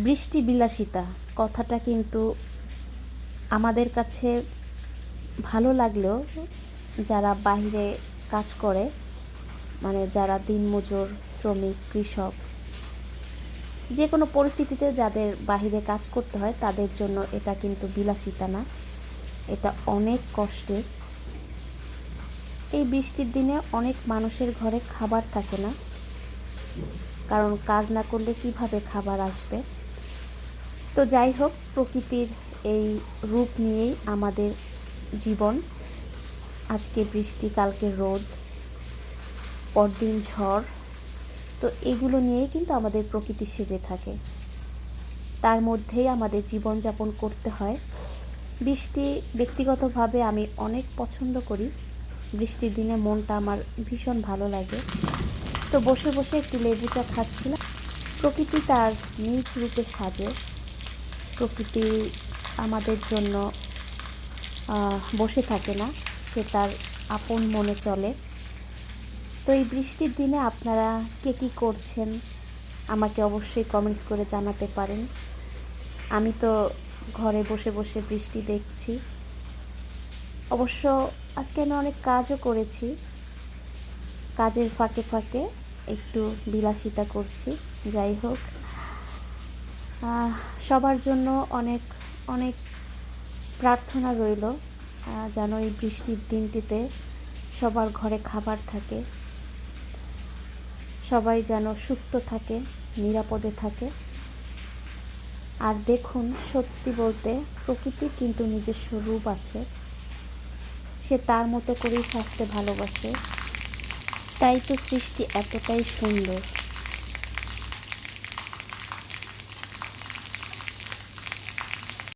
বৃষ্টি বিলাসিতা কথাটা কিন্তু আমাদের কাছে ভালো লাগলেও যারা বাইরে কাজ করে, মানে যারা দিনমজুর, শ্রমিক, কৃষক, যে কোনো পরিস্থিতিতে যাদের বাইরে কাজ করতে হয় তাদের জন্য এটা কিন্তু বিলাসিতা না, এটা অনেক কষ্টের। এই বৃষ্টির দিনে অনেক মানুষের ঘরে খাবার থাকে না, কারণ কাজ না করলে কিভাবে খাবার আসবে। তো যাই হোক, প্রকৃতির এই রূপ নিয়েই আমাদের জীবন। আজকে বৃষ্টি, কালকে রোদ, পরদিন ঝড়। তো এগুলো নিয়েই কিন্তু আমাদের প্রকৃতি সেজে থাকে, তার মধ্যেই আমাদের জীবনযাপন করতে হয়। বৃষ্টি ব্যক্তিগতভাবে আমি অনেক পছন্দ করি। বৃষ্টির দিনে মনটা আমার ভীষণ ভালো লাগে। তো বসে বসে একটু লেবু চা খাচ্ছিলাম। প্রকৃতি তার নিজ রূপে সাজে, প্রকৃতি আমাদের জন্য বসে থাকে না, সে তার আপন মনে চলে। তো এই বৃষ্টির দিনে আপনারা কে কী করছেন আমাকে অবশ্যই কমেন্টস করে জানাতে পারেন। আমি তো ঘরে বসে বসে বৃষ্টি দেখছি। অবশ্য আজকে আমি অনেক কাজও করেছি, কাজের ফাঁকে ফাঁকে একটু বিলাসিতা করছি। যাই হোক, সবার জন্য অনেক অনেক প্রার্থনা রইল যেন এই বৃষ্টির দিনটিতে সবার ঘরে খাবার থাকে, সবাই যেন সুস্থ থাকে, নিরাপদে থাকে। আর দেখুন, সত্যি বলতে প্রকৃতির কিন্তু নিজস্ব রূপ আছে, সে তার মতো করেই সাজতে ভালোবাসে, তাই তো সৃষ্টি এতটাই সুন্দর।